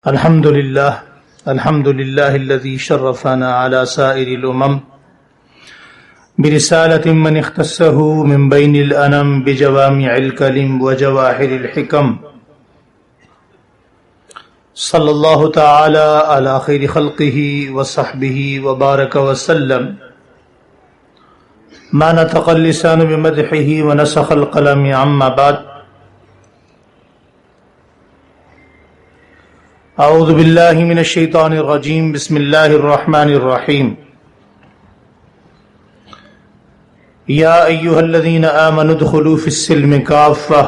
الحمد لله الذي شرفنا على سائر الأمم برسالة من اختصه من بين الأنم بجوامع الكلم وجواهر الحكم صلى الله تعالى على خير خلقه وصحبه وبارك وسلم ما نطق اللسان بمدحه ونسخ القلم عما بعد. اعوذ باللہ من الشیطان الرجیم بسم اللہ الرحمن الرحیم. یا ایہا الذین آمنوا ادخلوا فی السلم کافہ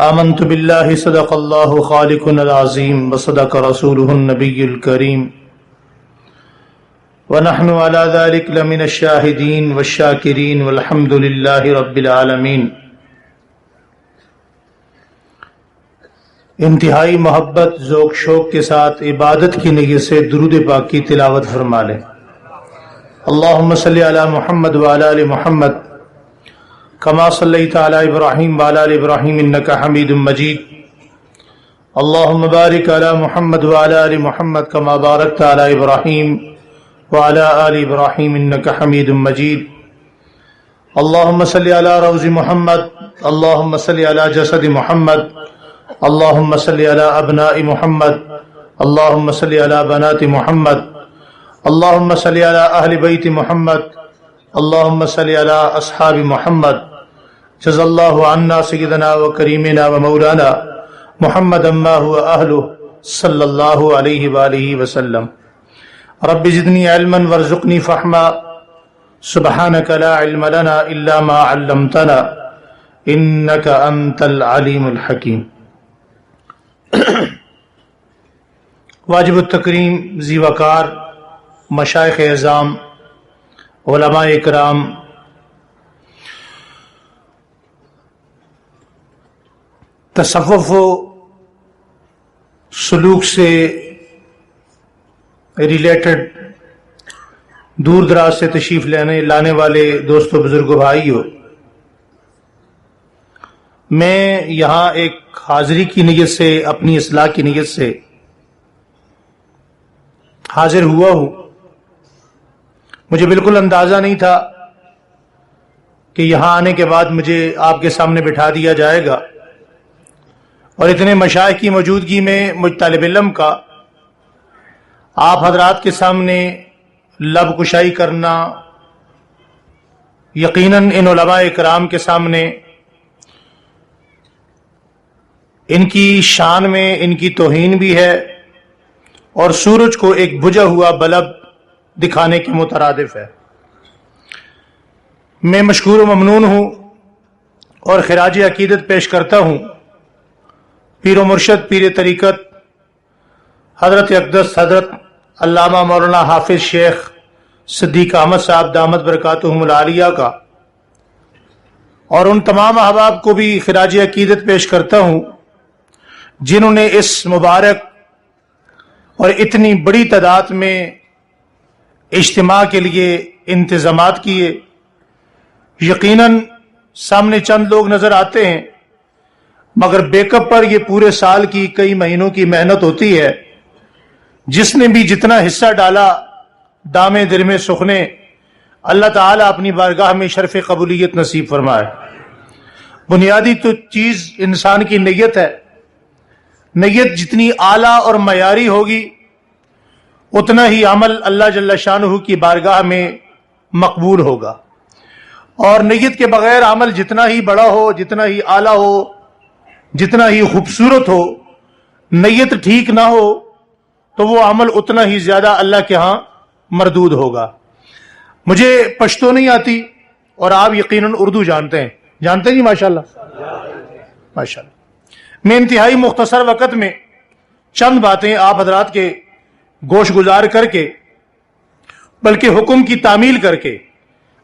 آمنت باللہ صدق اللہ خالقنا العظیم وصدق رسولہ النبی الکریم ونحن علی ذلک لمن الشاہدین والشاکرین والحمد للہ رب العالمین. انتہائی محبت ذوق شوق کے ساتھ عبادت کی نیت سے درود پاک کی تلاوت فرما لیں. اللہم صلی علی محمد وعلی آل محمد کما صلیت علی ابراہیم وعلی آل ابراہیم انکا حمید مجید. اللہم بارک علی محمد وعلی آل محمد کما بارکت علی ابراہیم وعلی آل ابراہیم انکا حمید مجید. اللہم صلی علی روض محمد. اللہم صلی علی جسد محمد. اللہم صلی علی ابناء محمد. اللہم صلی علی بنات محمد. اللہم صلی علی اہل بیت محمد. اللہم صلی علی اصحاب محمد. جزا اللہ عنا سیدنا و کریمنا و مولانا محمد ما هو اہلہ صلی اللہ علیہ وآلہ وسلم. رب زدنی علما وارزقنی فہما سبحانک لا علم لنا الا ما علمتنا انک انت العلیم الحکیم. واجب التکریم ذی وقار مشائخ اعظام علماء اکرام تصوف و سلوک سے ریلیٹڈ دور دراز سے تشریف لانے والے دوستوں بزرگوں بھائیوں، میں یہاں ایک حاضری کی نیت سے، اپنی اصلاح کی نیت سے حاضر ہوا ہوں. مجھے بالکل اندازہ نہیں تھا کہ یہاں آنے کے بعد مجھے آپ کے سامنے بٹھا دیا جائے گا اور اتنے مشائخ کی موجودگی میں مجھ طالب علم کا آپ حضرات کے سامنے لب کشائی کرنا یقیناً ان علماء اکرام کے سامنے ان کی شان میں ان کی توہین بھی ہے اور سورج کو ایک بجھا ہوا بلب دکھانے کے مترادف ہے. میں مشکور و ممنون ہوں اور خراج عقیدت پیش کرتا ہوں پیر و مرشد پیر طریقت حضرت اقدس حضرت علامہ مولانا حافظ شیخ صدیق احمد صاحب دامت برکاتہم العالیہ کا، اور ان تمام احباب کو بھی خراج عقیدت پیش کرتا ہوں جنہوں نے اس مبارک اور اتنی بڑی تعداد میں اجتماع کے لیے انتظامات کیے. یقیناً سامنے چند لوگ نظر آتے ہیں مگر بیک اپ پر یہ پورے سال کی کئی مہینوں کی محنت ہوتی ہے. جس نے بھی جتنا حصہ ڈالا دامے درمے سخنے، اللہ تعالیٰ اپنی بارگاہ میں شرف قبولیت نصیب فرمائے. بنیادی تو چیز انسان کی نیت ہے. نیت جتنی اعلیٰ اور معیاری ہوگی اتنا ہی عمل اللہ جل شانہ کی بارگاہ میں مقبول ہوگا، اور نیت کے بغیر عمل جتنا ہی بڑا ہو، جتنا ہی اعلیٰ ہو، جتنا ہی خوبصورت ہو، نیت ٹھیک نہ ہو تو وہ عمل اتنا ہی زیادہ اللہ کے ہاں مردود ہوگا. مجھے پشتو نہیں آتی اور آپ یقیناً اردو جانتے ہیں جی ماشاءاللہ. میں انتہائی مختصر وقت میں چند باتیں آپ حضرات کے گوش گزار کر کے، بلکہ حکم کی تعمیل کر کے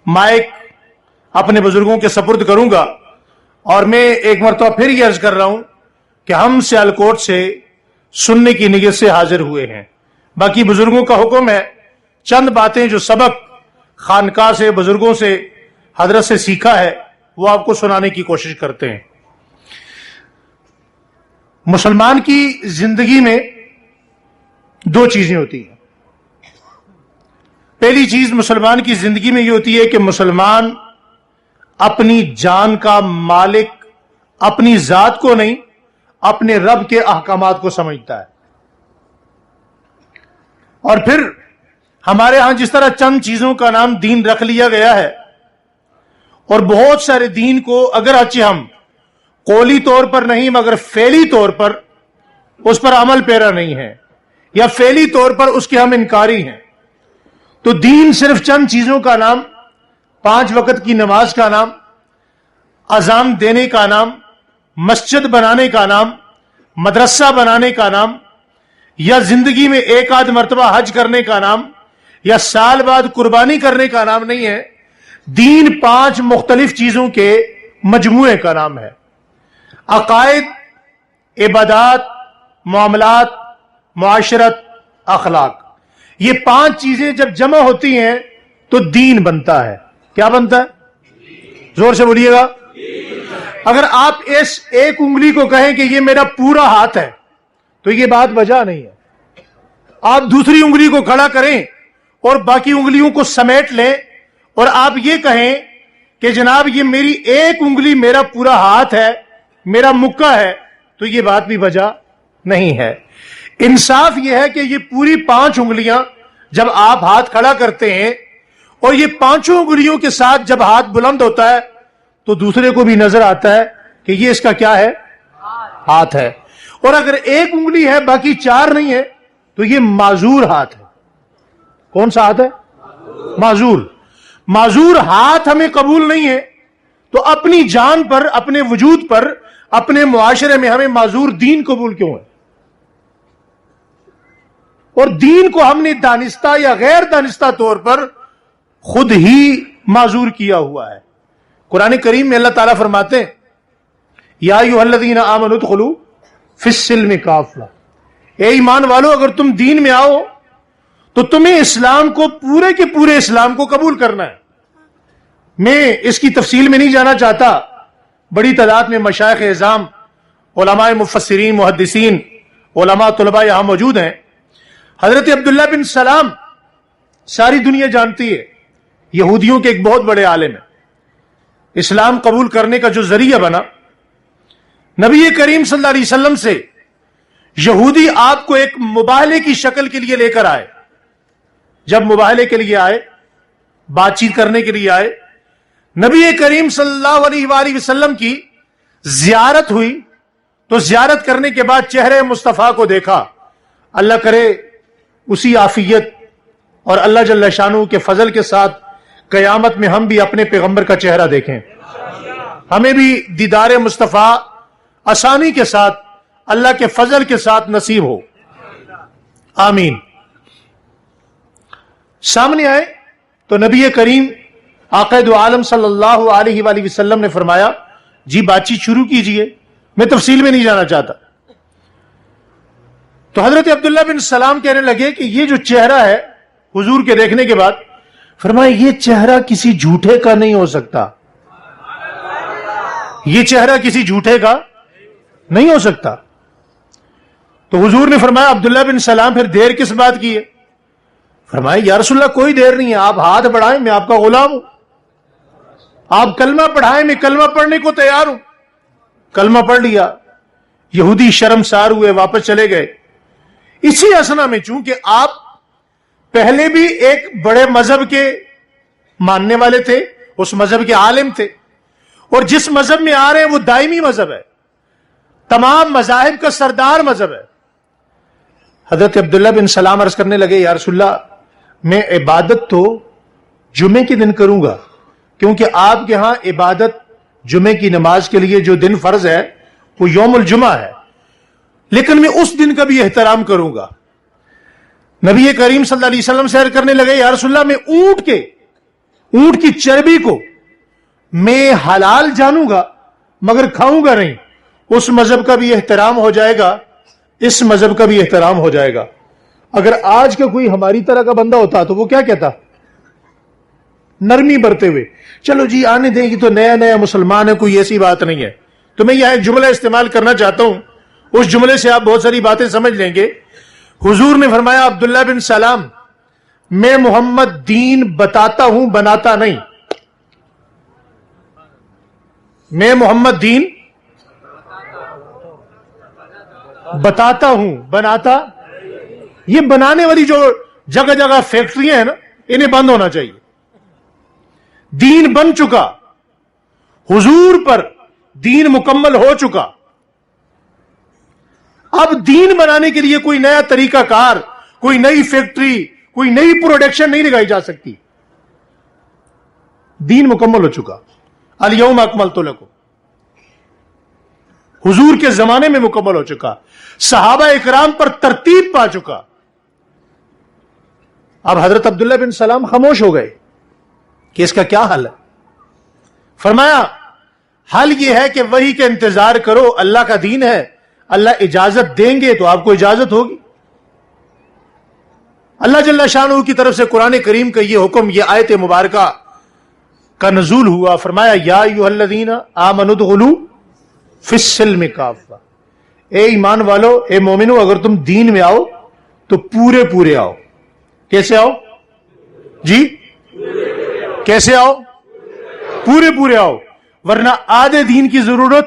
مائک اپنے بزرگوں کے سپرد کروں گا. اور میں ایک مرتبہ پھر یہ عرض کر رہا ہوں کہ ہم سیالکوٹ سے سننے کی نیت سے حاضر ہوئے ہیں. باقی بزرگوں کا حکم ہے چند باتیں جو سبق خانقاہ سے بزرگوں سے حضرت سے سیکھا ہے وہ آپ کو سنانے کی کوشش کرتے ہیں. مسلمان کی زندگی میں دو چیزیں ہوتی ہیں. پہلی چیز مسلمان کی زندگی میں یہ ہوتی ہے کہ مسلمان اپنی جان کا مالک اپنی ذات کو نہیں، اپنے رب کے احکامات کو سمجھتا ہے. اور پھر ہمارے ہاں جس طرح چند چیزوں کا نام دین رکھ لیا گیا ہے، اور بہت سارے دین کو اگرچہ ہم قولی طور پر نہیں مگر فعلی طور پر اس پر عمل پیرا نہیں ہے، یا فعلی طور پر اس کے ہم انکاری ہیں، تو دین صرف چند چیزوں کا نام، 5 وقت کی نماز کا نام، اذان دینے کا نام، مسجد بنانے کا نام، مدرسہ بنانے کا نام، یا زندگی میں ایک آدھ مرتبہ حج کرنے کا نام، یا سال بعد قربانی کرنے کا نام نہیں ہے. دین 5 مختلف چیزوں کے مجموعے کا نام ہے. عقائد، عبادات، معاملات، معاشرت، اخلاق، یہ 5 چیزیں جب جمع ہوتی ہیں تو دین بنتا ہے. کیا بنتا ہے؟ زور سے بولیے گا. اگر آپ اس ایک انگلی کو کہیں کہ یہ میرا پورا ہاتھ ہے تو یہ بات وجہ نہیں ہے. آپ دوسری انگلی کو کھڑا کریں اور باقی انگلیوں کو سمیٹ لیں اور آپ یہ کہیں کہ جناب یہ میری ایک انگلی میرا پورا ہاتھ ہے، میرا مکہ ہے، تو یہ بات بھی وجہ نہیں ہے. انصاف یہ ہے کہ یہ پوری 5 انگلیاں جب آپ ہاتھ کھڑا کرتے ہیں اور یہ 5 انگلیوں کے ساتھ جب ہاتھ بلند ہوتا ہے تو دوسرے کو بھی نظر آتا ہے کہ یہ اس کا کیا ہے؟ ہاتھ ہے. اور اگر ایک انگلی ہے باقی 4 نہیں ہے تو یہ معذور ہاتھ ہے. کون سا ہاتھ ہے؟ معذور. معذور ہاتھ ہمیں قبول نہیں ہے تو اپنی جان پر، اپنے وجود پر، اپنے معاشرے میں ہمیں معذور دین قبول کیوں ہے؟ اور دین کو ہم نے دانستہ یا غیر دانستہ طور پر خود ہی معذور کیا ہوا ہے. قرآن کریم میں اللہ تعالیٰ فرماتے ہیں یا ایھا الذین آمنوا ادخلوا فی السلم کافہ، اے ایمان والو اگر تم دین میں آؤ تو تمہیں اسلام کو، پورے کے پورے اسلام کو قبول کرنا ہے. میں اس کی تفصیل میں نہیں جانا چاہتا، بڑی تعداد میں مشائخ اعظام، علماء مفسرین، محدثین، علماء طلباء یہاں موجود ہیں. حضرت عبداللہ بن سلام ساری دنیا جانتی ہے، یہودیوں کے ایک بہت بڑے عالم ہیں. اسلام قبول کرنے کا جو ذریعہ بنا، نبی کریم صلی اللہ علیہ وسلم سے یہودی آپ کو ایک مباہلے کی شکل کے لیے لے کر آئے. جب مباہلے کے لیے آئے، بات چیت کرنے کے لیے آئے، نبی کریم صلی اللہ علیہ وآلہ وسلم کی زیارت ہوئی تو زیارت کرنے کے بعد چہرے مصطفیٰ کو دیکھا. اللہ کرے اسی عافیت اور اللہ جل شانہ کے فضل کے ساتھ قیامت میں ہم بھی اپنے پیغمبر کا چہرہ دیکھیں، ہمیں بھی دیدار مصطفیٰ آسانی کے ساتھ اللہ کے فضل کے ساتھ نصیب ہو. آمین. سامنے آئے تو نبی کریم آقا دو عالم صلی اللہ علیہ وآلہ وسلم نے فرمایا جی بات چیت شروع کیجئے. میں تفصیل میں نہیں جانا چاہتا. تو حضرت عبداللہ بن سلام کہنے لگے کہ یہ جو چہرہ ہے، حضور کے دیکھنے کے بعد فرمایا یہ چہرہ کسی جھوٹے کا نہیں ہو سکتا، یہ چہرہ کسی جھوٹے کا نہیں ہو سکتا. تو حضور نے فرمایا عبداللہ بن سلام پھر دیر کس بات کی ہے؟ فرمایا یا رسول اللہ کوئی دیر نہیں ہے، آپ ہاتھ بڑھائیں میں آپ کا غلام ہوں، آپ کلمہ پڑھائیں میں کلمہ پڑھنے کو تیار ہوں. کلمہ پڑھ لیا. یہودی شرمسار ہوئے، واپس چلے گئے. اسی اسنا میں چونکہ آپ پہلے بھی ایک بڑے مذہب کے ماننے والے تھے، اس مذہب کے عالم تھے، اور جس مذہب میں آ رہے ہیں وہ دائمی مذہب ہے، تمام مذاہب کا سردار مذہب ہے. حضرت عبداللہ بن سلام عرض کرنے لگے یا رسول اللہ میں عبادت تو جمعے کے دن کروں گا، کیونکہ آپ کے ہاں عبادت جمعے کی نماز کے لیے جو دن فرض ہے وہ یوم الجمعہ ہے، لیکن میں اس دن کا بھی احترام کروں گا. نبی کریم صلی اللہ علیہ وسلم سے عرض کرنے لگے یا رسول اللہ میں اونٹ کی چربی کو میں حلال جانوں گا مگر کھاؤں گا نہیں. اس مذہب کا بھی احترام ہو جائے گا، اس مذہب کا بھی احترام ہو جائے گا. اگر آج کا کوئی ہماری طرح کا بندہ ہوتا تو وہ کیا کہتا؟ نرمی برتے ہوئے چلو جی آنے دیں گی، تو نیا نیا مسلمان ہے، کوئی ایسی بات نہیں ہے. تو میں یہاں ایک جملہ استعمال کرنا چاہتا ہوں، اس جملے سے آپ بہت ساری باتیں سمجھ لیں گے. حضور نے فرمایا عبداللہ بن سلام میں محمد دین بتاتا ہوں بناتا نہیں. میں محمد دین بتاتا ہوں بناتا. یہ بنانے والی جو جگہ جگہ فیکٹریاں ہیں نا انہیں بند ہونا چاہیے. دین بن چکا, حضور پر دین مکمل ہو چکا. اب دین بنانے کے لیے کوئی نیا طریقہ کار, کوئی نئی فیکٹری, کوئی نئی پروڈکشن نہیں لگائی جا سکتی. دین مکمل ہو چکا. الیوم اکملت لکم حضور کے زمانے میں مکمل ہو چکا, صحابہ اکرام پر ترتیب پا چکا. اب حضرت عبداللہ بن سلام خاموش ہو گئے کہ اس کا کیا حل ہے. فرمایا حل یہ ہے کہ وحی کا انتظار کرو, اللہ کا دین ہے, اللہ اجازت دیں گے تو آپ کو اجازت ہوگی. اللہ جل شانہ کی طرف سے قرآن کریم کا یہ حکم, یہ آیت مبارکہ کا نزول ہوا. فرمایا یا ایھا الذین آمنوا ادخلوا فی السلم کافہ, اے ایمان والو, اے مومنو, اگر تم دین میں آؤ تو پورے پورے آؤ. کیسے آؤ جی؟ کیسے آؤ؟ پورے پورے آؤ, ورنہ آدھے دین کی ضرورت.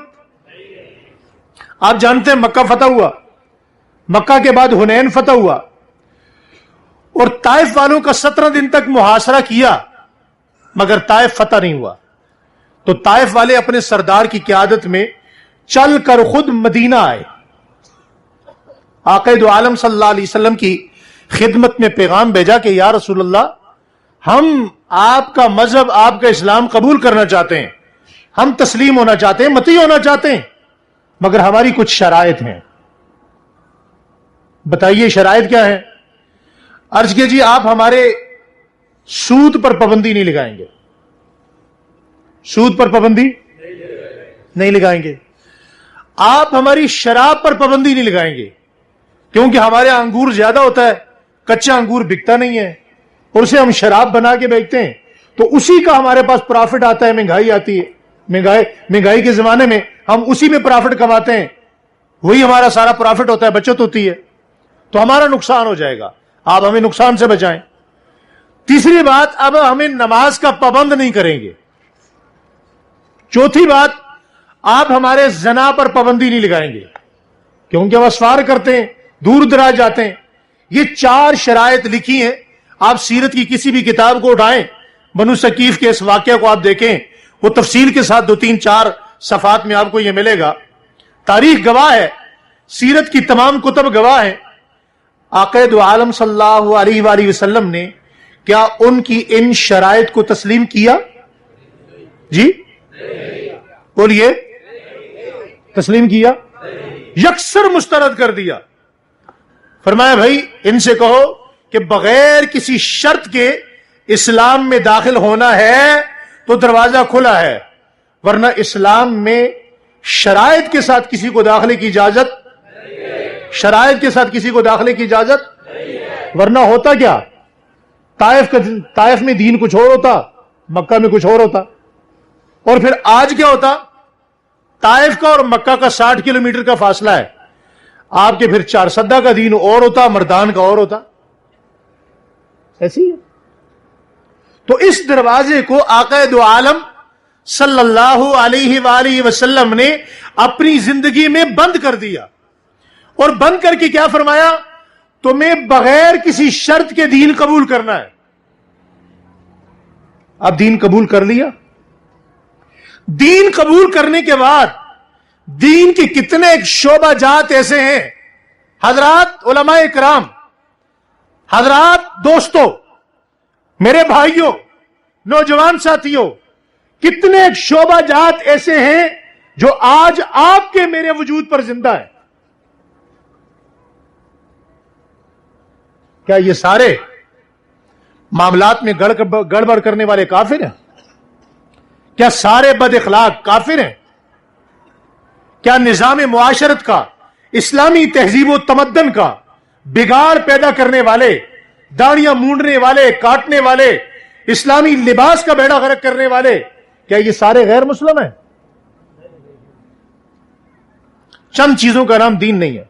آپ جانتے ہیں مکہ فتح ہوا, مکہ کے بعد حنین فتح ہوا, اور طائف والوں کا 17 دن تک محاصرہ کیا, مگر طائف فتح نہیں ہوا. تو طائف والے اپنے سردار کی قیادت میں چل کر خود مدینہ آئے. آقا دو عالم صلی اللہ علیہ وسلم کی خدمت میں پیغام بھیجا کہ یا رسول اللہ, ہم آپ کا مذہب, آپ کا اسلام قبول کرنا چاہتے ہیں, ہم تسلیم ہونا چاہتے ہیں, مطیع ہونا چاہتے ہیں, مگر ہماری کچھ شرائط ہیں. بتائیے شرائط کیا ہے؟ عرض کیجیے آپ ہمارے سود پر پابندی نہیں لگائیں گے, سود پر پابندی نہیں لگائیں گے. آپ ہماری شراب پر پابندی نہیں لگائیں گے, کیونکہ ہمارے انگور زیادہ ہوتا ہے, کچا انگور بکتا نہیں ہے, اور اسے ہم شراب بنا کے بیچتے ہیں, تو اسی کا ہمارے پاس پرافٹ آتا ہے. مہنگائی آتی ہے, مہنگائی کے زمانے میں ہم اسی میں پرافٹ کماتے ہیں, وہی ہمارا سارا پرافٹ ہوتا ہے, بچت ہوتی ہے, تو ہمارا نقصان ہو جائے گا. آپ ہمیں نقصان سے بچائیں. تیسری بات, اب ہمیں نماز کا پابند نہیں کریں گے. چوتھی بات, آپ ہمارے زنا پر پابندی نہیں لگائیں گے, کیونکہ ہم اسفار کرتے ہیں, دور دراز جاتے ہیں. یہ 4 شرائط لکھی ہیں. آپ سیرت کی کسی بھی کتاب کو اٹھائیں, بنو ثقیف کے اس واقعہ کو آپ دیکھیں, وہ تفصیل کے ساتھ 2-3-4 صفحات میں آپ کو یہ ملے گا. تاریخ گواہ ہے, سیرت کی تمام کتب گواہ ہیں. آقا دو عالم صلی اللہ علیہ وآلہ وسلم نے کیا ان کی ان شرائط کو تسلیم کیا؟ جی بولیے, تسلیم کیا؟ یکسر مسترد کر دیا. فرمایا بھائی ان سے کہو کہ بغیر کسی شرط کے اسلام میں داخل ہونا ہے تو دروازہ کھلا ہے, ورنہ اسلام میں شرائط کے ساتھ کسی کو داخلے کی اجازت, شرائط کے ساتھ کسی کو داخلے کی اجازت, ورنہ ہوتا کیا, طائف میں دین کچھ اور ہوتا, مکہ میں کچھ اور ہوتا. اور پھر آج کیا ہوتا, طائف کا اور مکہ کا 60 کلومیٹر کا فاصلہ ہے, آپ کے پھر 4 صدہ کا دین اور ہوتا, مردان کا اور ہوتا. ایسی ہے. تو اس دروازے کو آقا دو عالم صلی اللہ علیہ وآلہ وسلم نے اپنی زندگی میں بند کر دیا. اور بند کر کے کیا فرمایا, تمہیں بغیر کسی شرط کے دین قبول کرنا ہے. اب دین قبول کر لیا. دین قبول کرنے کے بعد دین کے کتنے ایک شعبہ جات ایسے ہیں. حضرات علماء کرام, حضرات دوستوں, میرے بھائیوں, نوجوان ساتھیوں, کتنے ایک شعبہ جات ایسے ہیں جو آج آپ کے میرے وجود پر زندہ ہیں. کیا یہ سارے معاملات میں گڑبڑ کرنے والے کافر ہیں؟ کیا سارے بد اخلاق کافر ہیں؟ کیا نظام معاشرت کا, اسلامی تہذیب و تمدن کا بگاڑ پیدا کرنے والے, داڑیاں مونڈنے والے, کاٹنے والے, اسلامی لباس کا بیڑا غرق کرنے والے, کیا یہ سارے غیر مسلم ہیں؟ چند چیزوں کا نام دین نہیں ہے.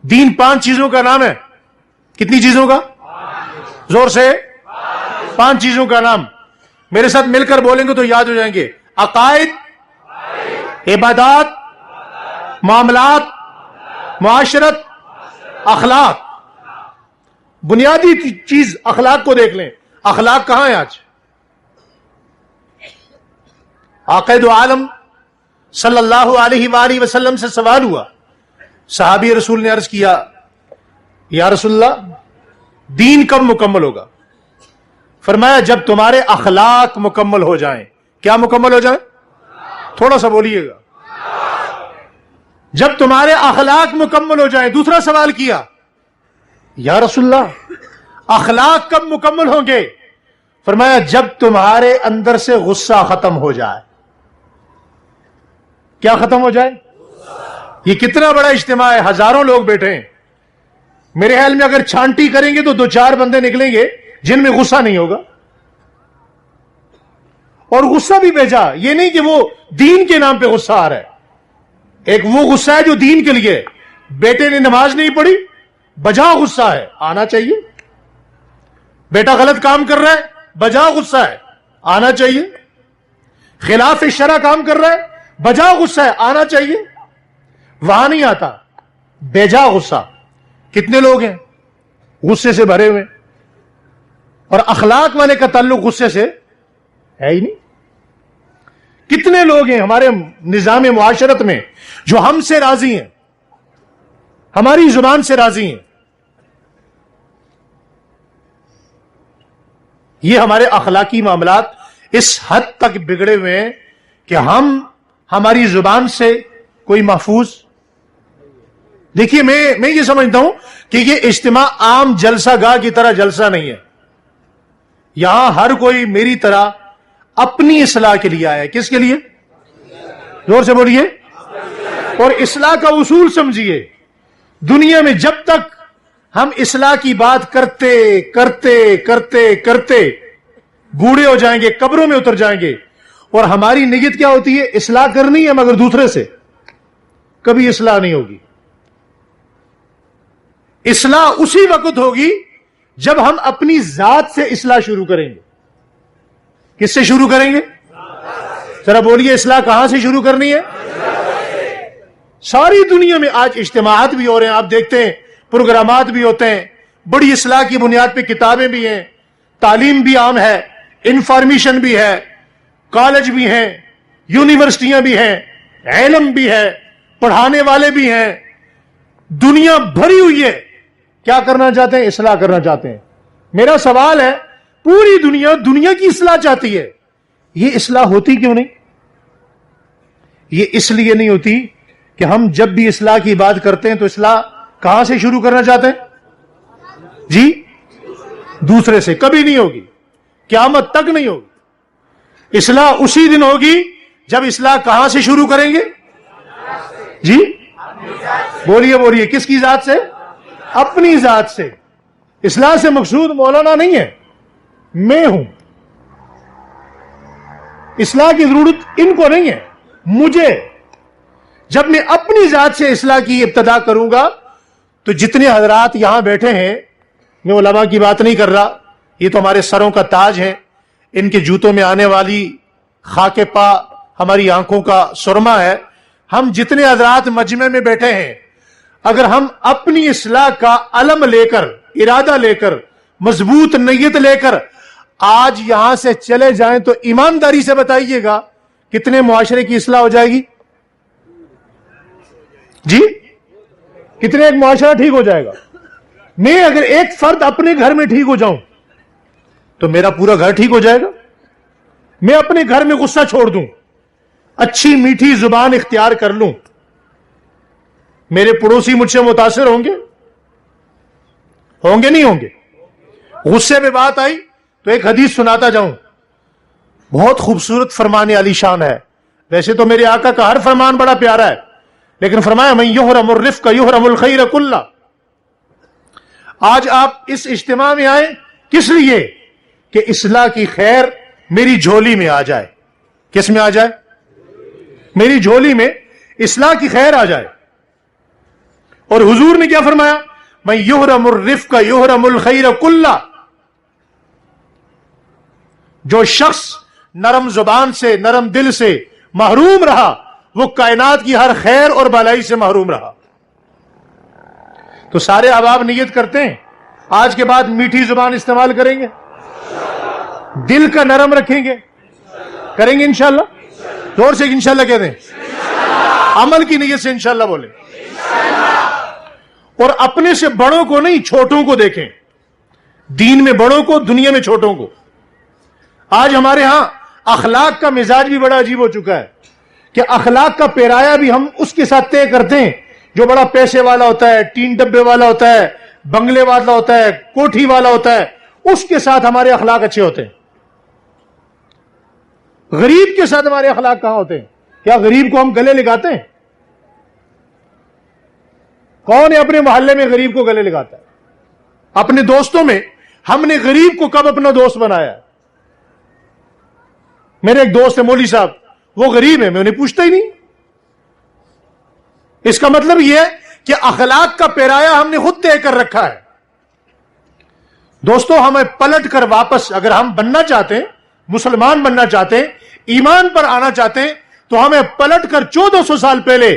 دین 5 چیزوں کا نام ہے. کتنی چیزوں کا؟ زور سے 5 چیزوں کا نام. میرے ساتھ مل کر بولیں گے تو یاد ہو جائیں گے. عقائد، عبادات، معاملات، معاشرت، اخلاق. بنیادی چیز اخلاق کو دیکھ لیں. اخلاق کہاں ہے آج؟ عقائد عالم صلی اللہ علیہ وآلہ وسلم سے سوال ہوا. صحابی رسول نے عرض کیا یا رسول اللہ دین کب مکمل ہوگا؟ فرمایا جب تمہارے اخلاق مکمل ہو جائیں. کیا مکمل ہو جائیں؟ تھوڑا سا بولیے گا. جب تمہارے اخلاق مکمل ہو جائیں. دوسرا سوال کیا یا رسول اللہ اخلاق کب مکمل ہوں گے؟ فرمایا جب تمہارے اندر سے غصہ ختم ہو جائے. کیا ختم ہو جائے؟ یہ کتنا بڑا اجتماع ہے، ہزاروں لوگ بیٹھے ہیں. میرے خیال میں اگر چھانٹی کریں گے تو 2-4 بندے نکلیں گے جن میں غصہ نہیں ہوگا. اور غصہ بھی بھیجا، یہ نہیں کہ وہ دین کے نام پہ غصہ آ رہا ہے. ایک وہ غصہ ہے جو دین کے لیے. بیٹے نے نماز نہیں پڑھی، بجا غصہ ہے، آنا چاہیے. بیٹا غلط کام کر رہا ہے، بجا غصہ ہے، آنا چاہیے. خلاف شرع کام کر رہا ہے، بجا غصہ ہے، آنا چاہیے. وہاں نہیں آتا، بیجا غصہ. کتنے لوگ ہیں غصے سے بھرے ہوئے، اور اخلاق والے کا تعلق غصے سے ہے ہی نہیں. کتنے لوگ ہیں ہمارے نظام معاشرت میں جو ہم سے راضی ہیں، ہماری زبان سے راضی ہیں. یہ ہمارے اخلاقی معاملات اس حد تک بگڑے ہوئے ہیں کہ ہماری زبان سے کوئی محفوظ. دیکھیے میں یہ سمجھتا ہوں کہ یہ اجتماع عام جلسہ گاہ کی طرح جلسہ نہیں ہے. یہاں ہر کوئی میری طرح اپنی اصلاح کے لیے آیا ہے. کس کے لیے؟ زور سے بولیے. اور اصلاح کا اصول سمجھیے. دنیا میں جب تک ہم اصلاح کی بات کرتے کرتے کرتے کرتے بوڑھے ہو جائیں گے، قبروں میں اتر جائیں گے، اور ہماری نیت کیا ہوتی ہے؟ اصلاح کرنی ہے مگر دوسرے سے، کبھی اصلاح نہیں ہوگی. اصلاح اسی وقت ہوگی جب ہم اپنی ذات سے اصلاح شروع کریں گے. کس سے شروع کریں گے؟ ذرا بولیے، اصلاح کہاں سے شروع کرنی ہے؟ ساری دنیا میں آج اجتماعات بھی ہو رہے ہیں، آپ دیکھتے ہیں پروگرامات بھی ہوتے ہیں. بڑی اصلاح کی بنیاد پہ کتابیں بھی ہیں، تعلیم بھی عام ہے، انفارمیشن بھی ہے، کالج بھی ہیں، یونیورسٹیاں بھی ہیں، علم بھی ہے، پڑھانے والے بھی ہیں. دنیا بھری ہوئی ہے. کیا کرنا چاہتے ہیں؟ اصلاح کرنا چاہتے ہیں. میرا سوال ہے، پوری دنیا کی اصلاح چاہتی ہے، یہ اصلاح ہوتی کیوں نہیں؟ یہ اس لیے نہیں ہوتی کہ ہم جب بھی اصلاح کی بات کرتے ہیں تو اصلاح کہاں سے شروع کرنا چاہتے ہیں؟ جی دوسرے سے. کبھی نہیں ہوگی، قیامت تک نہیں ہوگی. اصلاح اسی دن ہوگی جب اصلاح کہاں سے شروع کریں گے؟ جی بولیے کس کی ذات سے؟ اپنی ذات سے. اصلاح سے مقصود مولانا نہیں ہے، میں ہوں. اصلاح کی ضرورت ان کو نہیں ہے، مجھے. جب میں اپنی ذات سے اصلاح کی ابتدا کروں گا تو جتنے حضرات یہاں بیٹھے ہیں، میں علماء کی بات نہیں کر رہا، یہ تو ہمارے سروں کا تاج ہے، ان کے جوتوں میں آنے والی خاک پا ہماری آنکھوں کا سرما ہے. ہم جتنے حضرات مجمع میں بیٹھے ہیں، اگر ہم اپنی اصلاح کا علم لے کر، ارادہ لے کر، مضبوط نیت لے کر آج یہاں سے چلے جائیں تو ایمانداری سے بتائیے گا کتنے معاشرے کی اصلاح ہو جائے گی؟ جی کتنے ایک معاشرہ ٹھیک ہو جائے گا؟ میں اگر ایک فرد اپنے گھر میں ٹھیک ہو جاؤں تو میرا پورا گھر ٹھیک ہو جائے گا. میں اپنے گھر میں غصہ چھوڑ دوں، اچھی میٹھی زبان اختیار کر لوں، میرے پڑوسی مجھ سے متاثر ہوں گے نہیں ہوں گے؟ غصے میں بات آئی تو ایک حدیث سناتا جاؤں، بہت خوبصورت فرمان علی شان ہے. ویسے تو میرے آقا کا ہر فرمان بڑا پیارا ہے، لیکن فرمایا من یحرم الرفق یحرم الخیر کلہ. آج آپ اس اجتماع میں آئے کس لیے؟ کہ اصلاح کی خیر میری جھولی میں آ جائے. کس میں آ جائے؟ میری جھولی میں اصلاح کی خیر آ جائے. اور حضور نے کیا فرمایا؟ میں یحرم الرفق یحرم الخیر کلہ. جو شخص نرم زبان سے نرم دل سے محروم رہا وہ کائنات کی ہر خیر اور بھلائی سے محروم رہا. تو سارے احباب نیت کرتے ہیں آج کے بعد میٹھی زبان استعمال کریں گے, دل کا نرم رکھیں گے, کریں گے انشاءاللہ. زور سے انشاءاللہ کہہ دیں, عمل کی نیت سے انشاءاللہ بولیں. اور اپنے سے بڑوں کو نہیں, چھوٹوں کو دیکھیں. دین میں بڑوں کو, دنیا میں چھوٹوں کو. آج ہمارے ہاں اخلاق کا مزاج بھی بڑا عجیب ہو چکا ہے کہ اخلاق کا پیرایا بھی ہم اس کے ساتھ طے کرتے ہیں جو بڑا پیسے والا ہوتا ہے, 3 ڈبے والا ہوتا ہے, بنگلے والا ہوتا ہے, کوٹھی والا ہوتا ہے, اس کے ساتھ ہمارے اخلاق اچھے ہوتے ہیں. غریب کے ساتھ ہمارے اخلاق کہاں ہوتے ہیں؟ کیا غریب کو ہم گلے لگاتے ہیں؟ کون ہے اپنے محلے میں غریب کو گلے لگاتا ہے؟ اپنے دوستوں میں ہم نے غریب کو کب اپنا دوست بنایا ہے؟ میرے ایک دوست ہے مولوی صاحب, وہ غریب ہے, میں انہیں پوچھتا ہی نہیں. اس کا مطلب یہ ہے کہ اخلاق کا پیرایا ہم نے خود طے کر رکھا ہے. دوستو, ہمیں پلٹ کر واپس اگر ہم بننا چاہتے ہیں, مسلمان بننا چاہتے ہیں, ایمان پر آنا چاہتے ہیں, تو ہمیں پلٹ کر 1400 سال پہلے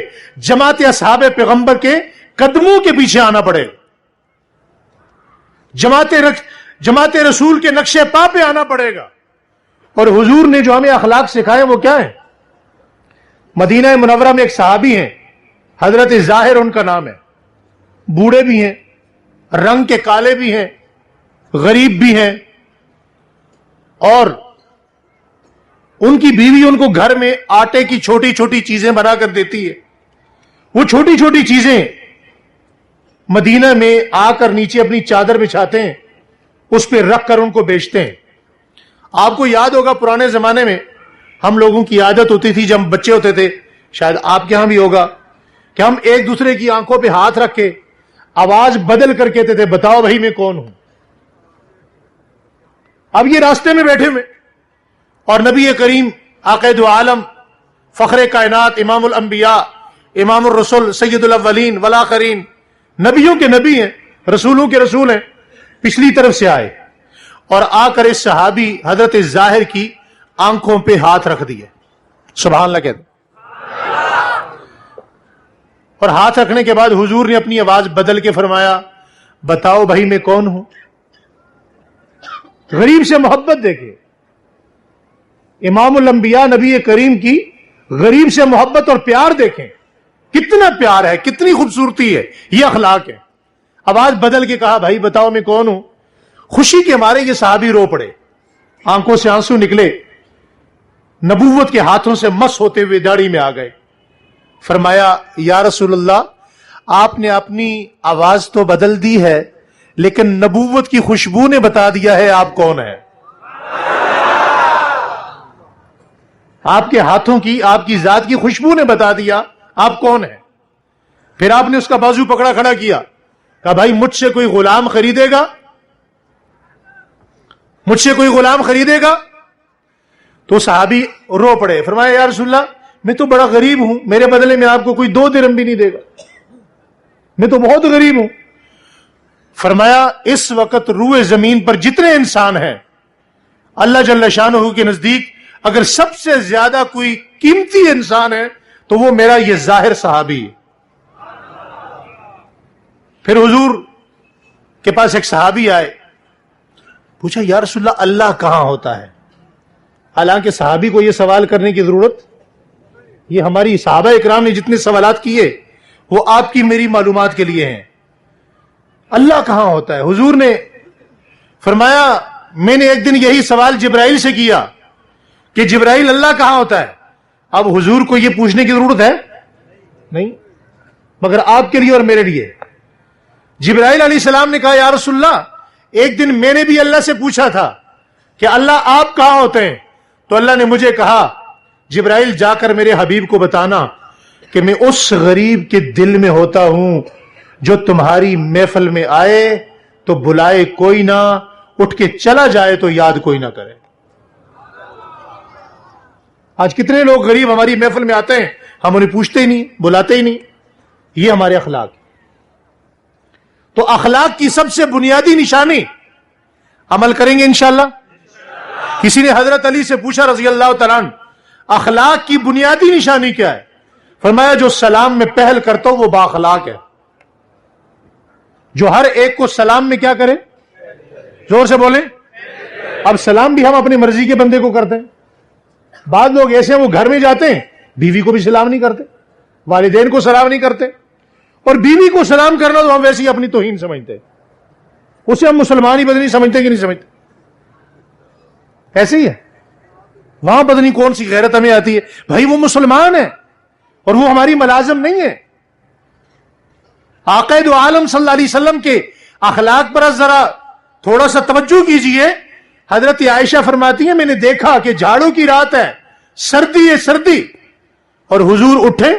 جماعت اصحاب پیغمبر کے قدموں کے پیچھے آنا پڑے. جماعت رسول کے نقشے پا پہ آنا پڑے گا. اور حضور نے جو ہمیں اخلاق سکھائے وہ کیا ہے؟ مدینہ منورہ میں ایک صحابی ہیں, حضرت ظاہر ان کا نام ہے. بوڑھے بھی ہیں, رنگ کے کالے بھی ہیں, غریب بھی ہیں, اور ان کی بیوی ان کو گھر میں آٹے کی چھوٹی چھوٹی چیزیں بنا کر دیتی ہے. وہ چھوٹی چھوٹی چیزیں مدینہ میں آ کر نیچے اپنی چادر بچھاتے ہیں, اس پہ رکھ کر ان کو بیچتے ہیں. آپ کو یاد ہوگا پرانے زمانے میں ہم لوگوں کی عادت ہوتی تھی جب ہم بچے ہوتے تھے, شاید آپ کے ہاں بھی ہوگا, کہ ہم ایک دوسرے کی آنکھوں پہ ہاتھ رکھ کے آواز بدل کر کہتے تھے بتاؤ بھائی میں کون ہوں. اب یہ راستے میں بیٹھے ہوئے اور نبی کریم آقا دو عالم فخر کائنات امام الانبیاء امام الرسل سید الاولین والآخرین, نبیوں کے نبی ہیں, رسولوں کے رسول ہیں, پچھلی طرف سے آئے اور آ کر اس صحابی حضرت ظاہر کی آنکھوں پہ ہاتھ رکھ دیے. سبحان اللہ کہتے. اور ہاتھ رکھنے کے بعد حضور نے اپنی آواز بدل کے فرمایا بتاؤ بھائی میں کون ہوں. غریب سے محبت دیکھیں, امام الانبیاء نبی کریم کی غریب سے محبت اور پیار دیکھیں, کتنا پیار ہے, کتنی خوبصورتی ہے, یہ اخلاق ہے. آواز بدل کے کہا بھائی بتاؤ میں کون ہوں. خوشی کے مارے یہ صحابی رو پڑے, آنکھوں سے آنسو نکلے, نبوت کے ہاتھوں سے مس ہوتے ہوئے داڑھی میں آ گئے. فرمایا یا رسول اللہ, آپ نے اپنی آواز تو بدل دی ہے لیکن نبوت کی خوشبو نے بتا دیا ہے آپ کون ہیں. آپ کے ہاتھوں کی, آپ کی ذات کی خوشبو نے بتا دیا آپ کون ہیں. پھر آپ نے اس کا بازو پکڑا کھڑا کیا, کہا بھائی مجھ سے کوئی غلام خریدے گا, مجھ سے کوئی غلام خریدے گا. تو صحابی رو پڑے, فرمایا یا رسول اللہ میں تو بڑا غریب ہوں, میرے بدلے میں آپ کو کوئی 2 درہم بھی نہیں دے گا, میں تو بہت غریب ہوں. فرمایا اس وقت روئے زمین پر جتنے انسان ہیں اللہ جل شانہ کے نزدیک اگر سب سے زیادہ کوئی قیمتی انسان ہے تو وہ میرا یہ ظاہر صحابی ہے. پھر حضور کے پاس ایک صحابی آئے, پوچھا یا رسول اللہ اللہ کہاں ہوتا ہے. حالانکہ صحابی کو یہ سوال کرنے کی ضرورت, یہ ہماری صحابہ اکرام نے جتنے سوالات کیے وہ آپ کی میری معلومات کے لیے ہیں. اللہ کہاں ہوتا ہے. حضور نے فرمایا میں نے ایک دن یہی سوال جبرائیل سے کیا کہ جبرائیل اللہ کہاں ہوتا ہے. اب حضور کو یہ پوچھنے کی ضرورت ہے نہیں, مگر آپ کے لیے اور میرے لیے. جبرائیل علیہ السلام نے کہا یا رسول اللہ ایک دن میں نے بھی اللہ سے پوچھا تھا کہ اللہ آپ کہاں ہوتے ہیں, تو اللہ نے مجھے کہا جبرائیل جا کر میرے حبیب کو بتانا کہ میں اس غریب کے دل میں ہوتا ہوں جو تمہاری محفل میں آئے تو بلائے کوئی نہ, اٹھ کے چلا جائے تو یاد کوئی نہ کرے. آج کتنے لوگ غریب ہماری محفل میں آتے ہیں, ہم انہیں پوچھتے ہی نہیں، بلاتے ہی نہیں. یہ ہمارے اخلاق. تو اخلاق کی سب سے بنیادی نشانی عمل کریں گے انشاءاللہ. کسی نے حضرت علی سے پوچھا رضی اللہ تعالیٰ عنہ، اخلاق کی بنیادی نشانی کیا ہے؟ فرمایا جو سلام میں پہل کرتا ہو وہ با اخلاق ہے. جو ہر ایک کو سلام میں کیا کرے؟ زور سے بولیں. اب سلام بھی ہم اپنی مرضی کے بندے کو کرتے ہیں. بعض لوگ ایسے ہیں وہ گھر میں جاتے ہیں بیوی کو بھی سلام نہیں کرتے، والدین کو سلام نہیں کرتے، اور بیوی کو سلام کرنا تو ہم ویسے ہی اپنی توہین سمجھتے ہیں، اسے ہم مسلمان ہی بدنی سمجھتے کہ نہیں سمجھتے. ایسے ہی ہے. وہاں بدنی کون سی غیرت ہمیں آتی ہے؟ بھائی وہ مسلمان ہے اور وہ ہماری ملازم نہیں ہے. آقا دو عالم صلی اللہ علیہ وسلم کے اخلاق پر ذرا تھوڑا سا توجہ کیجئے. حضرت عائشہ فرماتی ہیں میں نے دیکھا کہ جھاڑو کی رات ہے، سردی ہے سردی، اور حضور اٹھے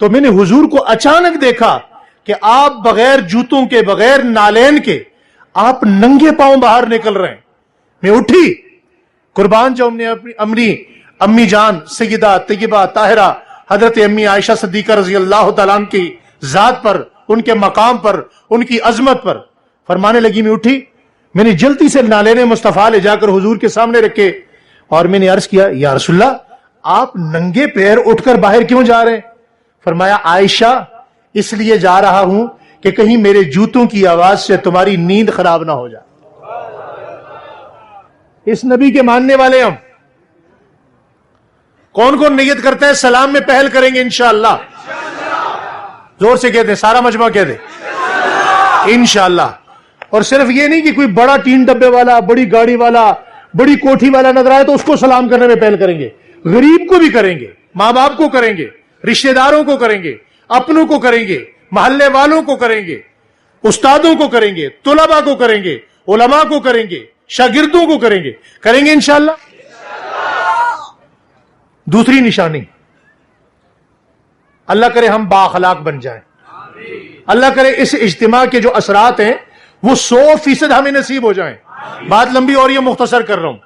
تو میں نے حضور کو اچانک دیکھا کہ آپ بغیر جوتوں کے، بغیر نالین کے، آپ ننگے پاؤں باہر نکل رہے ہیں. میں اٹھی، قربان جو اپنی امی جان سیدہ طیبہ طاہرہ حضرت امی عائشہ صدیقہ رضی اللہ تعالیٰ عنہ کی ذات پر، ان کے مقام پر، ان کی عظمت پر. فرمانے لگی میں اٹھی، میں نے جلدی سے نالین مصطفیٰ لے جا کر حضور کے سامنے رکھے اور میں نے عرض کیا یا رسول اللہ آپ ننگے پیر اٹھ کر باہر کیوں جا رہے ہیں؟ فرمایا عائشہ اس لیے جا رہا ہوں کہ کہیں میرے جوتوں کی آواز سے تمہاری نیند خراب نہ ہو جائے. اس نبی کے ماننے والے ہم کون کون نیت کرتے ہیں سلام میں پہل کریں گے انشاءاللہ؟ زور سے کہتے ہیں، سارا مجمع کہتے انشاءاللہ. اور صرف یہ نہیں کہ کوئی بڑا 3 ڈبے والا، بڑی گاڑی والا، بڑی کوٹھی والا نظر آئے تو اس کو سلام کرنے میں پہل کریں گے. غریب کو بھی کریں گے، ماں باپ کو کریں گے، رشتہ داروں کو کریں گے، اپنوں کو کریں گے، محلے والوں کو کریں گے، استادوں کو کریں گے، طلباء کو کریں گے، علماء کو کریں گے، شاگردوں کو کریں گے انشاءاللہ. دوسری نشانی، اللہ کرے ہم با اخلاق بن جائیں. اللہ کرے اس اجتماع کے جو اثرات ہیں وہ 100% ہمیں نصیب ہو جائیں. بات لمبی اور یہ مختصر کر رہا ہوں.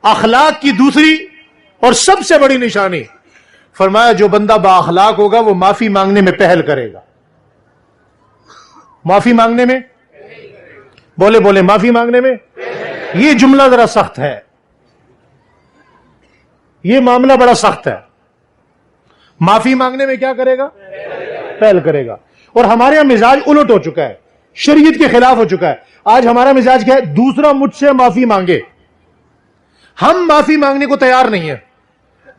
اخلاق کی دوسری اور سب سے بڑی نشانی، فرمایا جو بندہ با اخلاق ہوگا وہ معافی مانگنے میں پہل کرے گا. معافی مانگنے میں بولے معافی مانگنے میں. یہ جملہ ذرا سخت ہے، یہ معاملہ بڑا سخت ہے. معافی مانگنے میں کیا کرے گا؟ پہل کرے گا. اور ہمارے یہاں مزاج الٹ ہو چکا ہے، شریعت کے خلاف ہو چکا ہے. آج ہمارا مزاج کیا ہے؟ دوسرا مجھ سے معافی مانگے، ہم معافی مانگنے کو تیار نہیں ہیں.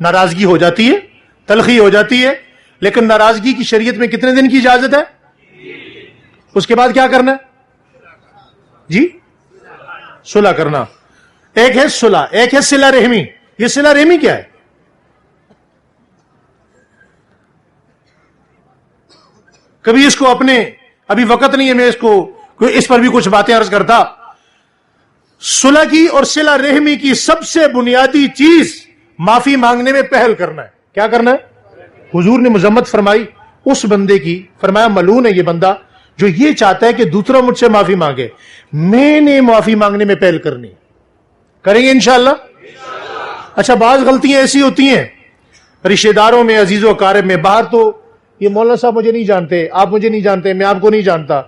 ناراضگی ہو جاتی ہے، تلخی ہو جاتی ہے، لیکن ناراضگی کی شریعت میں کتنے دن کی اجازت ہے؟ اس کے بعد کیا کرنا ہے؟ جی صلح کرنا. ایک ہے صلح، ایک ہے صلہ رحمی. یہ صلہ رحمی کیا ہے؟ کبھی اس کو ابھی وقت نہیں ہے میں اس پر بھی کچھ باتیں عرض کرتا. صلح کی اور صلہ رحمی کی سب سے بنیادی چیز معافی مانگنے میں پہل کرنا ہے. کیا کرنا ہے؟ حضور نے مذمت فرمائی اس بندے کی، فرمایا ملعون ہے یہ بندہ جو یہ چاہتا ہے کہ دوسرا مجھ سے معافی مانگے. میں نے معافی مانگنے میں پہل کرنی. کریں گے انشاءاللہ. اچھا بعض غلطیاں ایسی ہوتی ہیں رشتہ داروں میں، عزیز و اقارب میں. باہر تو یہ مولانا صاحب مجھے نہیں جانتے، آپ مجھے نہیں جانتے، میں آپ کو نہیں جانتا.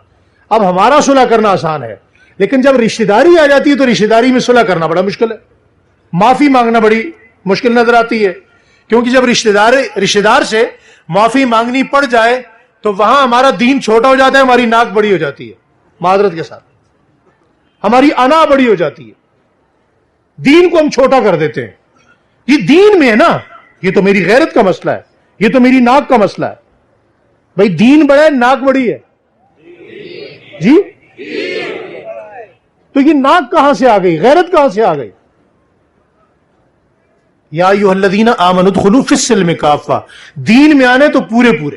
اب ہمارا صلح کرنا آسان ہے، لیکن جب رشتہ داری آ جاتی ہے تو رشتہ داری میں صلح کرنا بڑا مشکل ہے. معافی مانگنا بڑی مشکل نظر آتی ہے، کیونکہ جب رشتہ دار سے معافی مانگنی پڑ جائے تو وہاں ہمارا دین چھوٹا ہو جاتا ہے، ہماری ناک بڑی ہو جاتی ہے. معذرت کے ساتھ ہماری انا بڑی ہو جاتی ہے، دین کو ہم چھوٹا کر دیتے ہیں. یہ دین میں ہے نا، یہ تو میری غیرت کا مسئلہ ہے، یہ تو میری ناک کا مسئلہ ہے. بھائی دین بڑا ہے، ناک بڑی ہے. جی تو یہ ناک کہاں سے آ گئی؟ غیرت کہاں سے آ گئی؟ یا ایھا الذین آمنوا ادخلوا فی السلم کافہ، دین میں آنے تو پورے.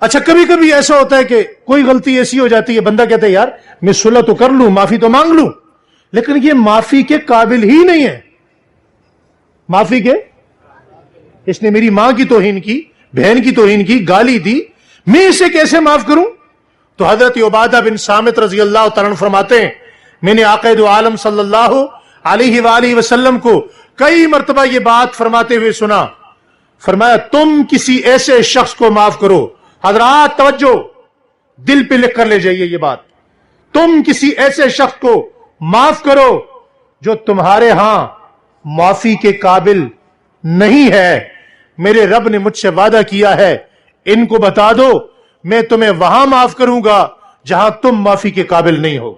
اچھا کبھی کبھی ایسا ہوتا ہے کہ کوئی غلطی ایسی ہو جاتی ہے، بندہ کہتا ہے یار میں صلح تو کر لوں، معافی تو مانگ لوں، لیکن یہ معافی کے قابل ہی نہیں ہے. معافی کے، اس نے میری ماں کی توہین کی، بہن کی توہین کی، گالی دی، میں اسے کیسے معاف کروں؟ تو حضرت عبادہ بن صامت رضی اللہ تعالیٰ عنہ فرماتے ہیں میں نے آقا دو عالم صلی اللہ علیہ وآلہ وسلم کو کئی مرتبہ یہ بات فرماتے ہوئے سنا. فرمایا تم کسی ایسے شخص کو معاف کرو. حضرات توجہ, دل پہ لکھ کر لے جائیے یہ بات. تم کسی ایسے شخص کو معاف کرو جو تمہارے ہاں معافی کے قابل نہیں ہے. میرے رب نے مجھ سے وعدہ کیا ہے, ان کو بتا دو میں تمہیں وہاں معاف کروں گا جہاں تم معافی کے قابل نہیں ہو.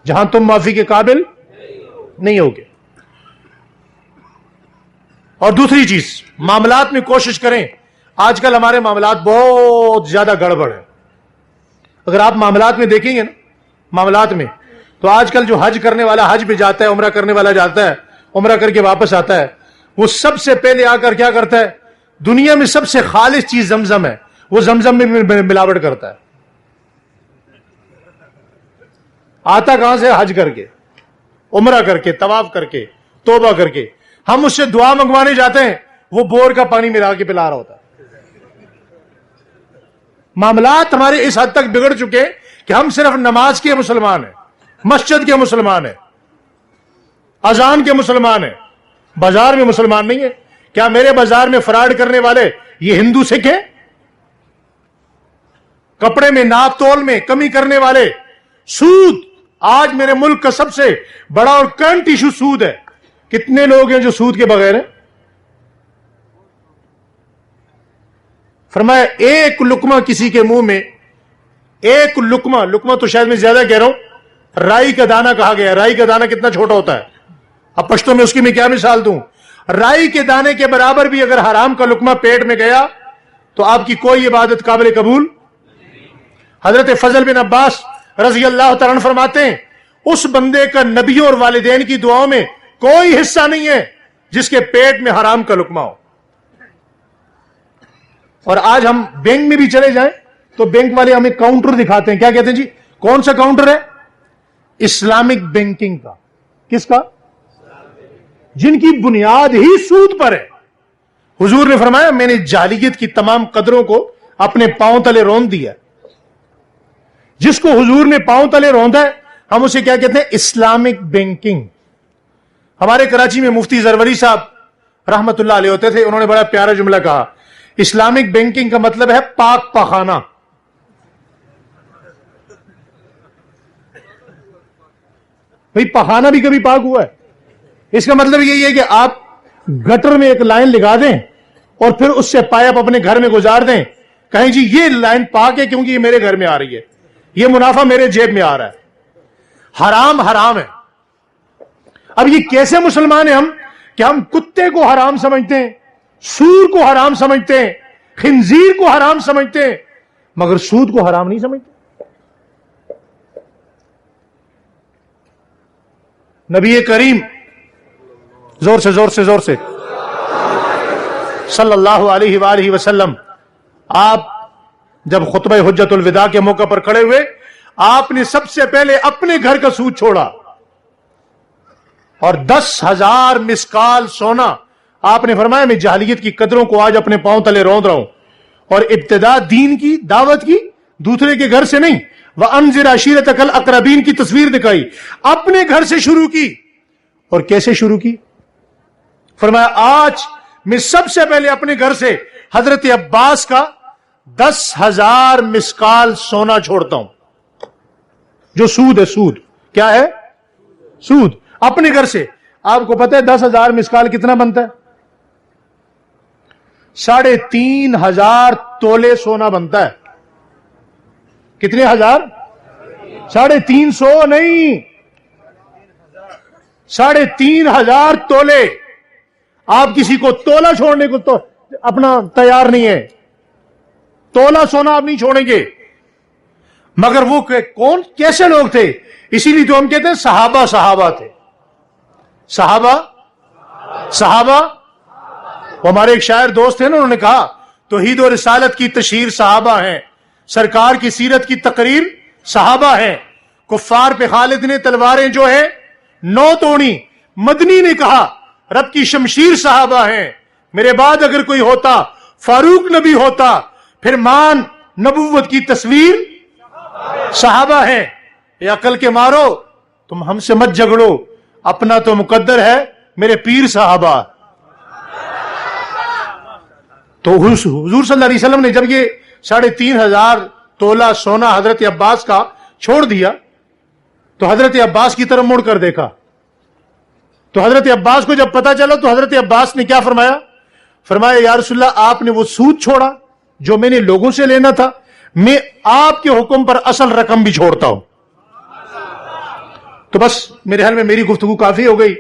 جہاں تم معافی کے قابل نہیں ہوگے. اور دوسری چیز, معاملات میں کوشش کریں. آج کل ہمارے معاملات بہت زیادہ گڑبڑ ہیں. اگر آپ معاملات میں دیکھیں گے نا, معاملات میں, تو آج کل جو حج کرنے والا حج پہ جاتا ہے, عمرہ کرنے والا جاتا ہے, عمرہ کر کے واپس آتا ہے, وہ سب سے پہلے آ کر کیا کرتا ہے؟ دنیا میں سب سے خالص چیز زمزم ہے, وہ زمزم میں ملاوٹ کرتا ہے. آتا کہاں سے؟ حج کر کے, عمرہ کر کے, طواف کر کے, توبہ کر کے. ہم اس سے دعا منگوانے جاتے ہیں, وہ بور کا پانی ملا کے پلا رہا ہوتا ہے. معاملات ہمارے اس حد تک بگڑ چکے کہ ہم صرف نماز کے مسلمان ہیں, مسجد کے مسلمان ہیں, اذان کے مسلمان ہیں, بازار میں مسلمان نہیں ہے. کیا میرے بازار میں فراڈ کرنے والے یہ ہندو سکھ ہیں؟ کپڑے میں ناپ تول میں کمی کرنے والے, سود آج میرے ملک کا سب سے بڑا اور کرنٹ ایشو سود ہے. کتنے لوگ ہیں جو سود کے بغیر ہیں؟ فرمایا ایک لقمہ کسی کے منہ میں, ایک لقمہ تو شاید میں زیادہ کہہ رہا ہوں, رائی کا دانہ کہا گیا. رائی کا دانہ کتنا چھوٹا ہوتا ہے؟ اب پشتوں میں اس کی میں کیا مثال دوں؟ رائی کے دانے کے برابر بھی اگر حرام کا لقمہ پیٹ میں گیا تو آپ کی کوئی عبادت قابل قبول. حضرت فضل بن عباس رضی اللہ تعالیٰ عنہ فرماتے ہیں اس بندے کا نبیوں اور والدین کی دعاؤں میں کوئی حصہ نہیں ہے جس کے پیٹ میں حرام کا لقمہ ہو. اور آج ہم بینک میں بھی چلے جائیں تو بینک والے ہمیں کاؤنٹر دکھاتے ہیں, کیا کہتے ہیں جی؟ کون سا کاؤنٹر ہے؟ اسلامک بینکنگ کا. کس کا؟ جن کی بنیاد ہی سود پر ہے. حضور نے فرمایا میں نے جاہلیت کی تمام قدروں کو اپنے پاؤں تلے روند دیا. جس کو حضور نے پاؤں تلے روندا ہے ہم اسے کیا کہتے ہیں؟ Islamic banking. ہمارے کراچی میں مفتی زروری صاحب رحمت اللہ علیہ ہوتے تھے, انہوں نے بڑا پیارا جملہ کہا, اسلامک بینکنگ کا مطلب ہے پاک پخانہ. بھئی پخانہ بھی کبھی پاک ہوا ہے؟ اس کا مطلب یہی ہے کہ آپ گٹر میں ایک لائن لگا دیں اور پھر اس سے پائپ اپنے گھر میں گزار دیں, کہیں جی یہ لائن پاک ہے کیونکہ یہ میرے گھر میں آ رہی ہے, یہ منافع میرے جیب میں آ رہا ہے. حرام حرام ہے. اب یہ کیسے مسلمان ہیں ہم کہ ہم کتے کو حرام سمجھتے ہیں, سور کو حرام سمجھتے ہیں, خنزیر کو حرام سمجھتے ہیں, مگر سود کو حرام نہیں سمجھتے. نبی کریم زور سے صلی اللہ علیہ وآلہ وسلم, آپ جب خطبہ حجت الوداع کے موقع پر کھڑے ہوئے, آپ نے سب سے پہلے اپنے گھر کا سود چھوڑا اور 10,000 مسکال سونا. آپ نے فرمایا میں جاہلیت کی قدروں کو آج اپنے پاؤں تلے روند رہا ہوں, اور ابتدا دین کی دعوت کی دوسرے کے گھر سے نہیں. وَأَنذِرْ عَشِيرَتَكَ الْأَقْرَبِينَ کی تصویر دکھائی, اپنے گھر سے شروع کی. اور کیسے شروع کی؟ فرمایا آج میں سب سے پہلے اپنے گھر سے حضرت عباس کا 10,000 مسکال سونا چھوڑتا ہوں. جو سود ہے, سود کیا ہے؟ سود. اپنے گھر سے. آپ کو پتہ ہے 10,000 مسکال کتنا بنتا ہے؟ 3,500 تولے سونا بنتا ہے. کتنے ہزار؟ 350 نہیں, 3,500 تولے. آپ کسی کو تولا چھوڑنے کو تو اپنا تیار نہیں ہے, تولا سونا آپ نہیں چھوڑیں گے. مگر وہ کون کیسے لوگ تھے؟ اسی لیے تو ہم کہتے ہیں صحابہ تھے. صحابہ. وہ ہمارے ایک شاعر دوست ہیں نا, انہوں نے کہا توحید و رسالت کی تشہیر صحابہ ہیں, سرکار کی سیرت کی تقریر صحابہ ہیں. کفار پہ خالد نے تلواریں جو ہے 9 توڑی. مدنی نے کہا رب کی شمشیر صحابہ ہیں. میرے بعد اگر کوئی ہوتا فاروق نبی ہوتا, پھر مان نبوت کی تصویر صحابہ ہیں. یہ عقل کے مارو, تم ہم سے مت جھگڑو, اپنا تو مقدر ہے, میرے پیر صحابہ. تو حضور صلی اللہ علیہ وسلم نے جب یہ 3,500 تولہ سونا حضرت عباس کا چھوڑ دیا تو حضرت عباس کی طرف مڑ کر دیکھا. تو حضرت عباس کو جب پتا چلا تو حضرت عباس نے کیا فرمایا؟ فرمایا یا رسول اللہ آپ نے وہ سود چھوڑا جو میں نے لوگوں سے لینا تھا, میں آپ کے حکم پر اصل رقم بھی چھوڑتا ہوں. تو بس میرے خیال میں میری گفتگو کافی ہو گئی.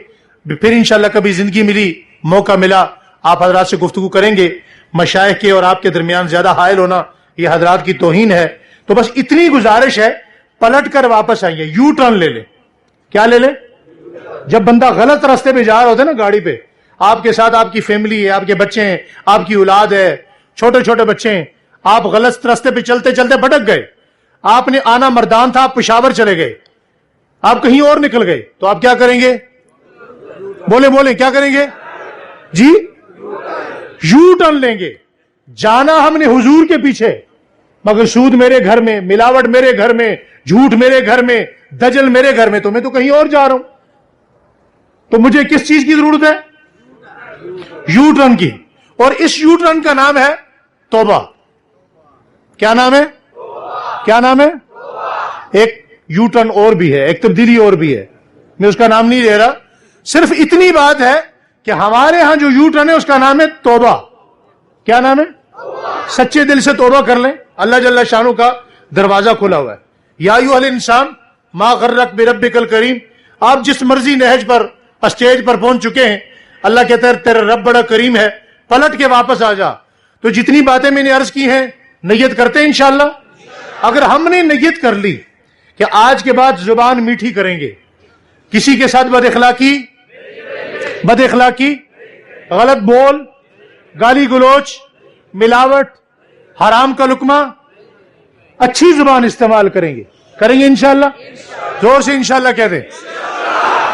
پھر انشاءاللہ کبھی زندگی ملی, موقع ملا, آپ حضرات سے گفتگو کریں گے. مشائخ کے اور آپ کے درمیان زیادہ حائل ہونا یہ حضرات کی توہین ہے. تو بس اتنی گزارش ہے, پلٹ کر واپس آئیے, یو ٹرن لے لیں. کیا لے لیں؟ جب بندہ غلط راستے پہ جا رہا ہوتا ہے نا گاڑی پہ, آپ کے ساتھ آپ کی فیملی ہے, آپ کے بچے ہیں, آپ کی اولاد ہے, چھوٹے چھوٹے بچے ہیں, آپ غلط راستے پہ چلتے چلتے بھٹک گئے, آپ نے آنا مردان تھا, آپ پشاور چلے گئے, آپ کہیں اور نکل گئے, تو آپ کیا کریں گے؟ بولیں کیا کریں گے جی؟ یو ٹرن لیں گے. جانا ہم نے حضور کے پیچھے, مگر سود میرے گھر میں, ملاوٹ میرے گھر میں, جھوٹ میرے گھر میں, دجل میرے گھر میں, تو میں تو کہیں اور جا رہا ہوں. تو مجھے کس چیز کی ضرورت ہے؟ یو ٹرن کی. اور اس یو ٹرن کا نام ہے توبہ. کیا نام ہے؟ کیا نام ہے؟ ایک یو ٹرن اور بھی ہے, ایک تبدیلی اور بھی ہے, میں اس کا نام نہیں لے رہا. صرف اتنی بات ہے کہ ہمارے ہاں جو یو ٹرن ہے اس کا نام ہے توبہ. کیا نام ہے؟ سچے دل سے توبہ کر لیں, اللہ جل شانہ کا دروازہ کھلا ہوا ہے. یا ایھا الانسان ما غرک بربک الکریم. آپ جس مرضی نہج پر, اسٹیج پر پہنچ چکے ہیں, اللہ کہتا ہے تیرا رب بڑا کریم ہے, پلٹ کے واپس آ جا. تو جتنی باتیں میں نے عرض کی ہیں نیت کرتے ہیں انشاءاللہ. اگر ہم نے نیت کر لی کہ آج کے بعد زبان میٹھی کریں گے, کسی کے ساتھ بد اخلاقی, غلط بول, گالی گلوچ, ملاوٹ, حرام کا لقمہ, اچھی زبان استعمال کریں گے انشاءاللہ. زور سے انشاءاللہ کہہ دیں.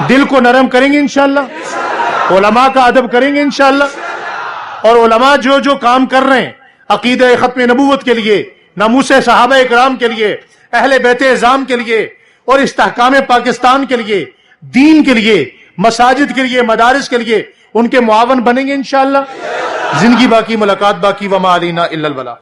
دل کو نرم کریں گے انشاءاللہ. علماء کا ادب کریں گے انشاءاللہ. اور علماء جو کام کر رہے ہیں عقیدہ ختم نبوت کے لیے, ناموس صحابہ اکرام کے لیے, اہل بیت اعظام کے لیے, اور استحکام پاکستان کے لیے, دین کے لیے, مساجد کے لیے, مدارس کے لیے, ان کے معاون بنیں گے انشاءاللہ. زندگی باقی, ملاقات باقی, وما علینا الا البلاغ.